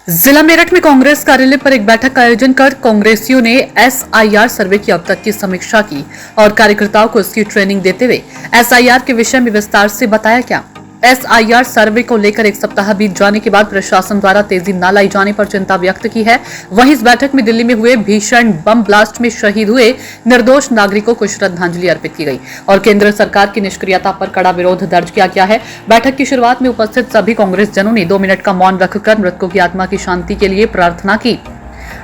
जिला मेरठ में कांग्रेस कार्यालय पर एक बैठक का आयोजन कर कांग्रेसियों ने एसआईआर सर्वे की अब तक की समीक्षा की और कार्यकर्ताओं को इसकी ट्रेनिंग देते हुए एसआईआर के विषय में विस्तार से बताया क्या। एसआईआर सर्वे को लेकर एक सप्ताह बीत जाने के बाद प्रशासन द्वारा तेजी न लाई जाने पर चिंता व्यक्त की है। वहीं इस बैठक में दिल्ली में हुए भीषण बम ब्लास्ट में शहीद हुए निर्दोष नागरिकों को श्रद्धांजलि अर्पित की गई और केंद्र सरकार की निष्क्रियता पर कड़ा विरोध दर्ज किया गया है। बैठक की शुरुआत में उपस्थित सभी कांग्रेस जनों ने 2 मिनट का मौन रखकर मृतकों की आत्मा की शांति के लिए प्रार्थना की।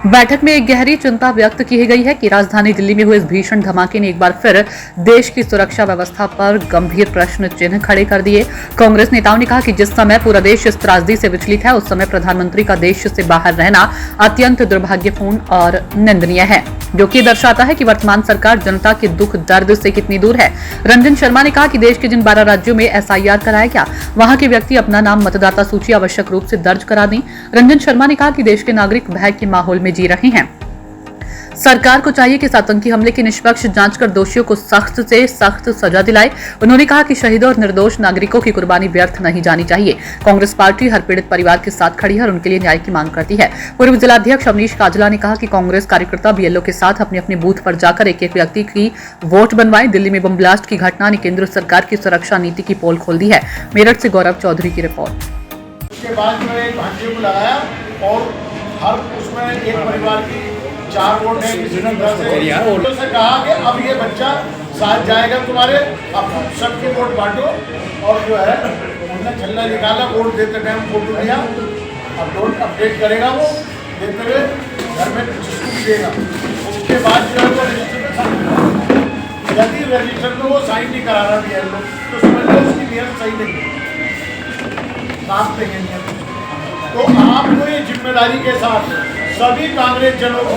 बैठक में एक गहरी चिंता व्यक्त की गई है कि राजधानी दिल्ली में हुए इस भीषण धमाके ने एक बार फिर देश की सुरक्षा व्यवस्था पर गंभीर प्रश्न चिन्ह खड़े कर दिए। कांग्रेस नेताओं ने कहा कि जिस समय पूरा देश इस त्रासदी से विचलित है, उस समय प्रधानमंत्री का देश से बाहर रहना अत्यंत दुर्भाग्यपूर्ण और निंदनीय है, जो कि दर्शाता है कि वर्तमान सरकार जनता के दुख दर्द से कितनी दूर है। रंजन शर्मा ने कहा कि देश के जिन 12 राज्यों में एसआईआर कराया गया, वहां के व्यक्ति अपना नाम मतदाता सूची आवश्यक रूप से दर्ज करा दें। रंजन शर्मा ने कहा कि देश के नागरिक भय के माहौल में जी रहे हैं। सरकार को चाहिए कि इस आतंकी हमले की निष्पक्ष जांच कर दोषियों को सख्त से सख्त सजा दिलाए। उन्होंने कहा कि शहीदों और निर्दोष नागरिकों की कुर्बानी व्यर्थ नहीं जानी चाहिए। कांग्रेस पार्टी हर पीड़ित परिवार के साथ खड़ी है और उनके लिए न्याय की मांग करती है। पूर्व जिलाध्यक्ष अवनीश काजला ने कहा कि कांग्रेस कार्यकर्ता बीएलओ के साथ अपने अपने बूथ पर जाकर एक एक व्यक्ति की वोट बनवाए। दिल्ली में बम ब्लास्ट की घटना ने केंद्र सरकार की सुरक्षा नीति की पोल खोल दी है। मेरठ से गौरव चौधरी की रिपोर्ट। उसके बाद जो एक भांजे को लगाया और हर उसमें एक परिवार की 4 वोट है, किसी ने 10 है। से कहा कि अब ये बच्चा साथ जाएगा तुम्हारे, अब सबकी वोट बांटो। और जो है उन्होंने छल्ला निकाला, वोट देते टाइम फोटो लिया, अब वोट अपडेट करेगा वो देते हुए घर में जिसको भी देगा। उसके बाद जो है वो रजिस्टर में यदि रजिस्टर में वो साइन नहीं करा रहा है लोग, तो समझ लो उसकी नियत सही नहीं है, साफ देंगे नियत। तो आपको ये जिम्मेदारी के साथ सभी कांग्रेस जनों को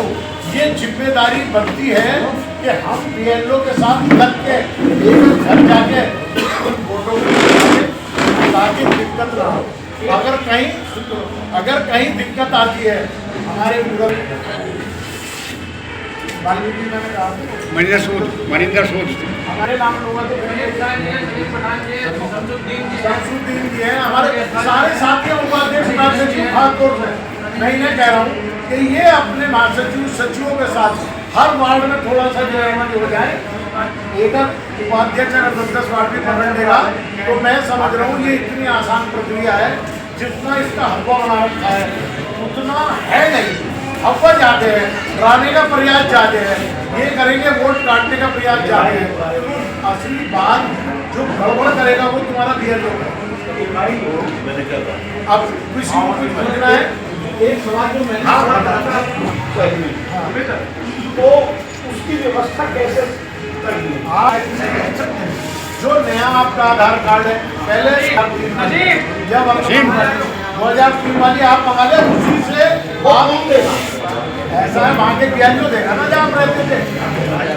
ये जिम्मेदारी बनती है कि हम बीएलओ के साथ लग के एक घर जाके उन वोटों को ताकि दिक्कत ना हो। अगर कहीं दिक्कत आती है हमारे मनिंदर सूद हमारे नाम लोगों शमसुद्दीन जी हैं, हमारे सारे साथियों उपाध्यक्ष महासचिव खासतौर से मैं इन्हें कह रहा हूँ कि ये अपने महासचिव सचिवों के साथ हर वार्ड में थोड़ा सा जो है हो जाए। एक उपाध्यक्ष अगर 10 वार्ड भी पकड़ लेगा तो मैं समझ रहा हूँ ये इतनी आसान प्रक्रिया है। जितना इसका हवा बना रखा है उतना है नहीं, हवा ज़्यादा है, डराने का प्रयास ज़्यादा है, ये करेंगे वोट काटने का प्रयास ज़्यादा है। असली बात जो गड़बड़ करेगा वो तुम्हारा बीएलओ है। अब किसी को कुछ पूछना है, एक सवाल जो मैंने तो उसकी व्यवस्था कैसे करनी है। जो नया आपका आधार कार्ड है, पहले जब 2003 वाली आप मंगा ले, उसी से आप देगा। ऐसा है वहाँ के बीएलओ देगा ना जहाँ आप रहते थे।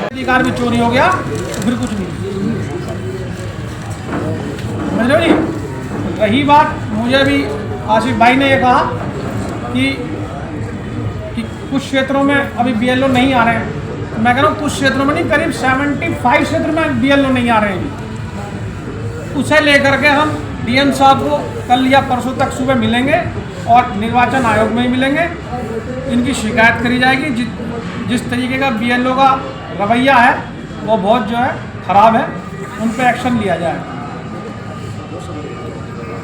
अधिकार भी चोरी हो गया तो फिर कुछ नहीं। समझ रहे हो? रही बात, मुझे भी आशिफ भाई ने ये कहा कि कुछ क्षेत्रों में अभी बीएलओ नहीं आ रहे हैं। मैं कह रहा हूँ कुछ क्षेत्रों में नहीं, करीब 75 क्षेत्र में बीएलओ नहीं आ रहे हैं। उसे लेकर के हम डीएम साहब को कल या परसों तक सुबह मिलेंगे और निर्वाचन आयोग में ही मिलेंगे। इनकी शिकायत करी जाएगी। जिस तरीके का बीएलओ का रवैया है वो बहुत जो है ख़राब है, उन पर एक्शन लिया जाए।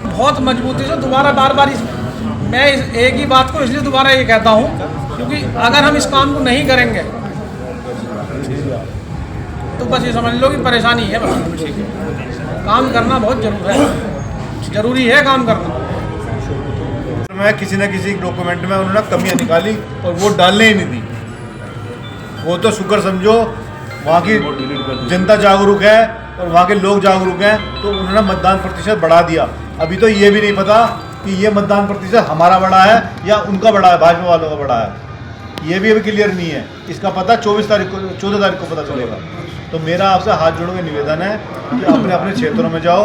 बहुत मजबूती से दोबारा बार मैं एक ही बात को इसलिए दोबारा ये कहता हूँ क्योंकि अगर हम इस काम को नहीं करेंगे तो बस ये समझ लो कि परेशानी है। बस काम करना बहुत जरूरी है काम करना। मैं किसी न किसी डॉक्यूमेंट में उन्होंने कमियां निकाली और वो डालने ही नहीं दी। वो तो शुक्र समझो वहाँ की जनता जागरूक है और वहाँ के लोग जागरूक हैं, तो उन्होंने मतदान प्रतिशत बढ़ा दिया। अभी तो ये भी नहीं पता कि ये मतदान प्रतिशत हमारा बढ़ा है या उनका बढ़ा है, भाजपा वालों का बढ़ा है। ये भी अभी क्लियर नहीं है। इसका पता 14 तारीख को पता चलेगा। तो मेरा आपसे हाथ जोड़ के निवेदन है कि अपने अपने क्षेत्रों में जाओ,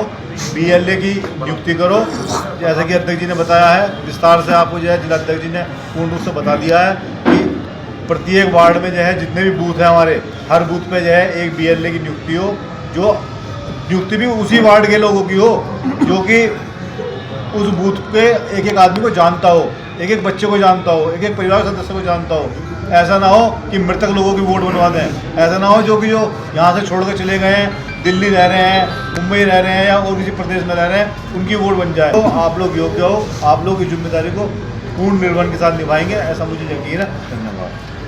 बीएलए की नियुक्ति करो। जैसा कि अध्यक्ष जी ने बताया है, विस्तार से आपको जो है जिला अध्यक्ष जी ने पूर्ण रूप से बता दिया है कि प्रत्येक वार्ड में जो है जितने भी बूथ हैं हमारे, हर बूथ पे जो है एक बीएलए की नियुक्ति हो, जो नियुक्ति भी उसी वार्ड के लोगों की हो जो कि उस बूथ पे एक एक आदमी को जानता हो। एक एक बच्चे को जानता हो, एक एक परिवार के सदस्य को जानता हो। ऐसा ना हो कि मृतक लोगों की वोट बनवा दें। ऐसा ना हो जो यहाँ से छोड़ कर चले गए हैं, दिल्ली रह रहे हैं, मुंबई रह रहे हैं या और किसी प्रदेश में रह रहे हैं, उनकी वोट बन जाए। तो आप लोग योग्य हो, आप लोग की जिम्मेदारी को पूर्ण निर्वहन के साथ निभाएंगे, ऐसा मुझे यकीन है। धन्यवाद।